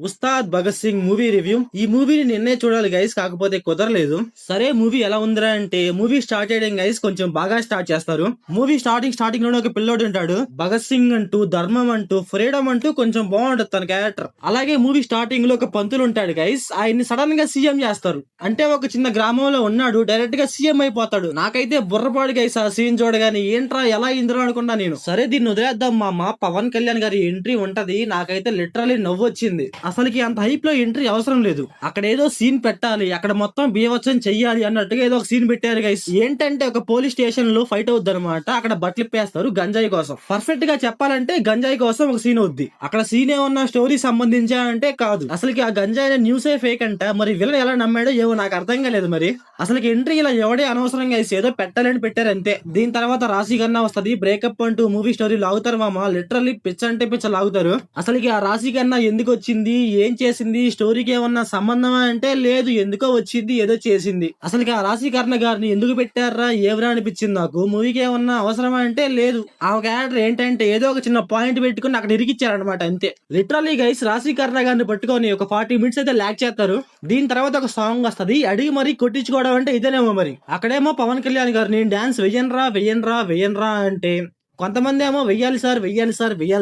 Ustaad Bhagat Singh movie review. ఈ మూవీని నిన్నే చూడాలి గైస్, కాకపోతే కుదరలేదు. సరే మూవీ ఎలా ఉందిరా అంటే, మూవీ స్టార్ట్ చేయడం గైస్ కొంచెం బాగా స్టార్ట్ చేస్తారు. మూవీ స్టార్టింగ్ లోనే ఒక పిల్లోడు ఉంటాడు. భగత్ సింగ్ అంటూ, ధర్మం అంటూ, ఫ్రీడమ్ అంటూ కొంచెం బాగుంటది తన క్యారెక్టర్. అలాగే మూవీ స్టార్టింగ్ లో ఒక పంతులు ఉంటాడు గైస్, ఆయన్ని సడన్ గా సీఎం చేస్తారు. అంటే ఒక చిన్న గ్రామంలో ఉన్నాడు, డైరెక్ట్ గా సీఎం అయిపోతాడు. నాకైతే బుర్రపాడు గైస్ ఆ సీన్ చూడగానే, ఏంట్రా ఎలా ఇంద్రా అనుకున్నా నేను. సరే దీన్ని వదిలేద్దాం మామ, పవన్ కళ్యాణ్ గారి ఎంట్రీ ఉంటది. నాకైతే లిటరలీ నవ్వు వచ్చింది. అసలుకి అంత హైప్ లో ఎంట్రీ అవసరం లేదు. అక్కడ ఏదో సీన్ పెట్టాలి, అక్కడ మొత్తం బీభత్సం చెయ్యాలి అన్నట్టుగా ఏదో ఒక సీన్ పెట్టారు గైస్. ఏంటంటే ఒక పోలీస్ స్టేషన్ లో ఫైట్ అవుద్ది అనమాట. అక్కడ బట్టలు ఇప్పేస్తారు గంజాయి కోసం. పర్ఫెక్ట్ గా చెప్పాలంటే గంజాయి కోసం ఒక సీన్ అవుద్ది. అక్కడ సీన్ ఏమన్నా స్టోరీ సంబంధించా అంటే కాదు. అసలుకి ఆ గంజాయి న్యూసే ఫేక్ అంట. మరి విలన్ ఎలా నమ్మాడో ఏమో నాకు అర్థం కాలేదు. మరి అసలుకి ఎంట్రీ ఇలా ఎవడే అనవసరంగా ఏదో పెట్టాలని పెట్టారు అంతే. దీని తర్వాత రాశి కన్నా వస్తది, బ్రేకప్ అంటూ మూవీ స్టోరీ లాగుతారు మామ. లిటరల్లీ పిచ్చ అంటే పిచ్చ లాగుతారు. అసలుకి ఆ రాశి కన్నా ఎందుకు వచ్చింది, ఏం చేసింది, స్టోరీకి ఏమన్నా సంబంధమా అంటే లేదు, ఎందుకో వచ్చింది, ఏదో చేసింది. అసలుకి ఆ రాశీకర్ణ గారిని ఎందుకు పెట్టారా ఏవరా అనిపించింది నాకు. మూవీకి ఏమన్నా అవసరమా అంటే లేదు. ఆ క్యారెక్టర్ ఏంటంటే ఏదో ఒక చిన్న పాయింట్ పెట్టుకుని అక్కడ ఇరికిచ్చారనమాట అంతే. లిటరల్లీ గైస్ రాశీకర్ణ గారిని పట్టుకొని ఒక 40 minutes అయితే లాక్ చేస్తారు. దీని తర్వాత ఒక సాంగ్ వస్తది, అడిగి మరీ కొట్టించుకోవడం అంటే ఇదేనేమో. మరి అక్కడేమో పవన్ కళ్యాణ్ గారు నేను డాన్స్ వెయ్యన్రా అంటే, కొంతమంది ఏమో వెయ్యాలి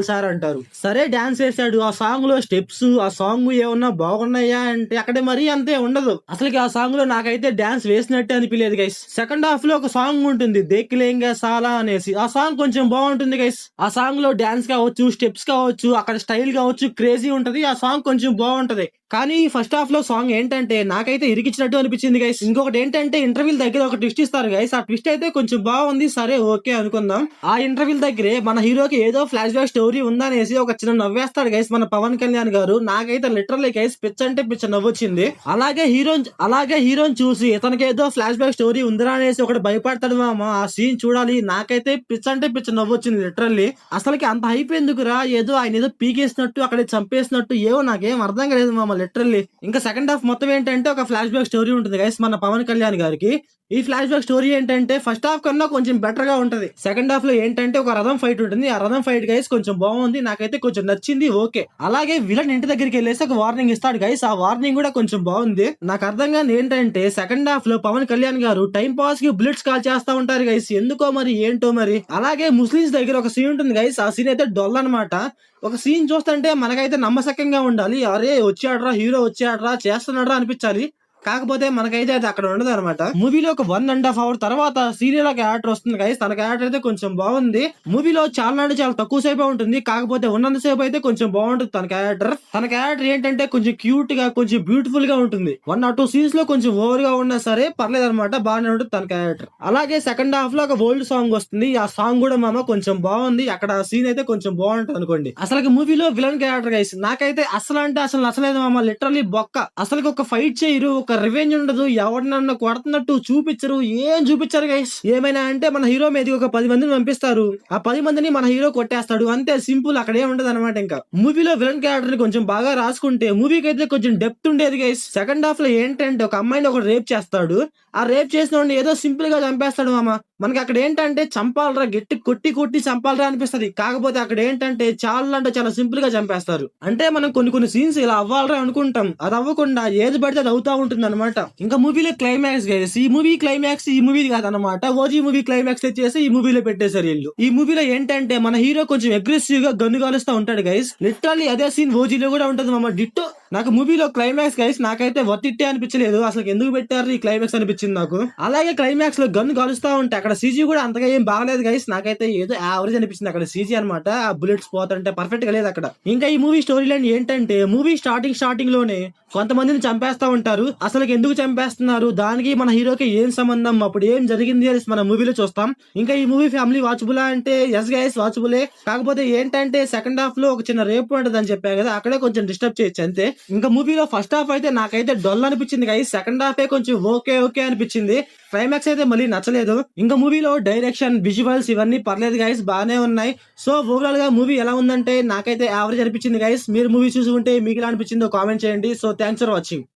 సార్ అంటారు. సరే డాన్స్ వేసాడు, ఆ సాంగ్ లో స్టెప్స్, ఆ సాంగ్ ఏమన్నా బాగున్నాయా అంటే అక్కడ మరీ అంతే ఉండదు. అసలుకి ఆ సాంగ్ లో నాకైతే డాన్స్ వేసినట్టే అనిపించలేదు గైస్. సెకండ్ హాఫ్ లో ఒక సాంగ్ ఉంటుంది దేక్లేంగా సాలా అనేసి, ఆ సాంగ్ కొంచెం బాగుంటుంది గైస్. ఆ సాంగ్ లో డాన్స్ కావచ్చు, స్టెప్స్ కావచ్చు, అక్కడ స్టైల్ కావచ్చు, క్రేజీ ఉంటది. ఆ సాంగ్ కొంచెం బాగుంటది. కానీ ఫస్ట్ హాఫ్ లో సాంగ్ ఏంటంటే నాకైతే ఇరికిచ్చినట్టు అనిపించింది గైస్. ఇంకొకటి ఏంటంటే ఇంటర్వ్యూ దగ్గర ఒక ట్విస్ట్ ఇస్తారు గైస్. ఆ ట్విస్ట్ అయితే కొంచెం బాగుంది, సరే ఓకే అనుకుందాం. ఆ ఇంటర్వ్యూ దగ్గరే మన హీరోకి ఏదో ఫ్లాష్ బ్యాక్ స్టోరీ ఉందనేసి ఒక చిన్న నవ్వేస్తాడు గైస్ మన పవన్ కళ్యాణ్ గారు. నాకైతే లిటరల్లీ గైస్ పిచ్చ అంటే పిచ్చ నవ్వొచ్చింది. అలాగే హీరోని చూసి ఇతనికి ఏదో ఫ్లాష్ బ్యాక్ స్టోరీ ఉందిరా అనేసి ఒకటి భయపడతాడు మామ. ఆ సీన్ చూడాలి, నాకైతే పిచ్చ అంటే పిచ్చ నవ్వొచ్చింది లిటరల్లీ. అసలుకి అంత హైప్ ఎందుకురా, ఏదో ఆయన ఏదో పీకేసినట్టు అక్కడ చంపేసినట్టు ఏమో నాకేం అర్థం కాలేదు మామ లిటరల్లీ. ఇంకా సెకండ్ హాఫ్ మొత్తం ఏంటంటే ఒక ఫ్లాష్ బ్యాక్ స్టోరీ ఉంటుంది గైస్ మన పవన్ కళ్యాణ్ గారికి. ఈ ఫ్లాష్ బ్యాక్ స్టోరీ ఏంటంటే ఫస్ట్ హాఫ్ కన్నా కొంచెం బెటర్ గా ఉంటది. సెకండ్ హాఫ్ లో ఏంటంటే ఒక రథం ఫైట్ ఉంటుంది. ఆ రథం ఫైట్ గైస్ కొంచెం బాగుంది, నాకైతే కొంచెం నచ్చింది, ఓకే. అలాగే విలన్ ఇంటి దగ్గరికి వెళ్ళేసి ఒక వార్నింగ్ ఇస్తాడు గైస్. ఆ వార్నింగ్ కూడా కొంచెం బాగుంది. నాకు అర్థం కాని ఏంటంటే సెకండ్ హాఫ్ లో పవన్ కళ్యాణ్ గారు టైం పాస్ కి బుల్లెట్స్ కాల్ చేస్తా ఉంటారు గైస్, ఎందుకో మరి ఏంటో మరి. అలాగే ముస్లిమ్స్ దగ్గర ఒక సీన్ ఉంటుంది గైస్, ఆ సీన్ అయితే డొల్ అనమాట. ఒక సీన్ చూస్తుంటే మనకైతే నమ్మసక్యంగా ఉండాలి, అరే వచ్చాడ్రా హీరో వచ్చాడ్రా చేస్తున్నాడ్రా అనిపించాలి. కాకపోతే మనకైతే అది అక్కడ ఉండదు అనమాట. మూవీలో ఒక 1.5 hour తర్వాత సీరియల్ క్యారెక్టర్ వస్తుంది గైస్. తన క్యారెక్టర్ అయితే కొంచెం బాగుంది. మూవీలో చాలా అంటే చాలా తక్కువ సేపు ఉంటుంది, కాకపోతే ఉన్నంత సేపు అయితే కొంచెం బాగుంటుంది తన క్యారెక్టర్ ఏంటంటే కొంచెం క్యూట్ గా, కొంచెం బ్యూటిఫుల్ గా ఉంటుంది. 1 or 2 scenes లో కొంచెం ఓవర్ గా ఉన్నా సరే పర్లేదు అనమాట, బాగానే ఉంటుంది తన క్యారెక్టర్. అలాగే సెకండ్ హాఫ్ లో ఒక ఓల్డ్ సాంగ్ వస్తుంది, ఆ సాంగ్ కూడా మామ కొంచెం బాగుంది. అక్కడ సీన్ అయితే కొంచెం బాగుంటుంది అనుకోండి. అసలు మూవీలో విలన్ క్యారెక్టర్ గైస్ నాకైతే అసలు అంటే అసలు నచ్చలేదు మామ, లిటరలీ బొక్క. అసలు ఒక ఫైట్ చేయరు, ఒక రివెంజ్ ఉండదు, ఎవరినన్నా కొడుతున్నట్టు చూపించరు, ఏం చూపించారు గైస్. ఏమైనా అంటే మన హీరో మీద ఒక 10 మందిని పంపిస్తారు, ఆ 10 మందిని మన హీరో కొట్టేస్తాడు, అంతే సింపుల్. అక్కడ ఏం ఉండదు అనమాట. ఇంకా మూవీలో విలన్ క్యారెక్టర్ కొంచెం బాగా రాసుకుంటే మూవీకి అయితే కొంచెం డెప్త్ ఉండేది గైస్. సెకండ్ హాఫ్ లో ఏంటంటే ఒక అమ్మాయిని ఒక రేప్ చేస్తాడు, ఆ రేప్ చేసిన ఏదో సింపుల్ గా చంపేస్తాడు మామ. మనకి అక్కడ ఏంటంటే చంపాలరా, గట్టి కొట్టి చంపాలరా అనిపిస్తుంది. కాకపోతే అక్కడ ఏంటంటే చాలా అంటే చాలా సింపుల్ గా చంపేస్తారు. అంటే మనం కొన్ని సీన్స్ ఇలా అవ్వాలరా అనుకుంటాం, అది అవ్వకుండా ఏది పడితే అది అవుతా ఉంటుంది అనమాట. ఇంకా మూవీలో క్లైమాక్స్ గైస్, ఈ మూవీ క్లైమాక్స్ ఈ మూవీ కాదనమాట, ఓజీ మూవీ క్లైమాక్స్ వచ్చేసి ఈ మూవీలో పెట్టేశారు వీళ్ళు. ఈ మూవీలో ఏంటంటే మన హీరో కొంచెం అగ్రెసివ్ గా గన్ను కాలుస్తూ ఉంటాడు గైస్. లిటరల్లీ అదే సీన్ ఓజీలో కూడా ఉంటుంది మామ, డిట్టో. నాకు మూవీలో క్లైమాక్స్ గైస్ నాకైతే వర్తిట్టే అనిపించలేదు, అసలు ఎందుకు పెట్టారు ఈ క్లైమాక్స్ అనిపించింది నాకు. అలాగే క్లైమాక్స్ లో గన్ను కాలుస్తా ఉంటే అక్కడ సీజీ కూడా అంతగా ఏం బాగలేదు గైస్, నాకైతే ఏదో యావరేజ్ అనిపించింది అక్కడ సీజీ అనమాట. ఆ బుల్లెట్స్ పోతుంటే పర్ఫెక్ట్ గా లేదు అక్కడ. ఇంకా ఈ మూవీ స్టోరీ లైన్ ఏంటంటే మూవీ స్టార్టింగ్ లోనే కొంతమందిని చంపేస్తా ఉంటారు. అసలు ఎందుకు చంపేస్తున్నారు, దానికి మన హీరోకి ఏం సంబంధం, అప్పుడు ఏం జరిగింది అని మన మూవీలో చూస్తాం. ఇంకా ఈ మూవీ ఫ్యామిలీ వాచబుల్ అంటే ఎస్ గైస్ వాచబులే. కాకపోతే ఏంటంటే సెకండ్ హాఫ్ లో ఒక చిన్న రేపు ఉంటుంది అని చెప్పాను కదా, అక్కడే కొంచెం డిస్టర్బ్ చేయొచ్చు అంతే. ఇంకా మూవీలో ఫస్ట్ హాఫ్ అయితే నాకైతే డొల్ అనిపించింది గైస్, సెకండ్ హాఫ్ కొంచెం ఓకే అనిపించింది. క్లైమాక్స్ అయితే మళ్ళీ నచ్చలేదు. ఇంకా మూవీలో డైరెక్షన్, విజువల్స్ ఇవన్నీ పర్లేదు గైస్, బాగానే ఉన్నాయి. సో ఓవరాల్ గా మూవీ ఎలా ఉందంటే నాకైతే యావరేజ్ అనిపించింది గైస్. మీరు మూవీ చూసుకుంటే మీకు ఎలా అనిపించిందో కామెంట్ చేయండి. So thanks for watching.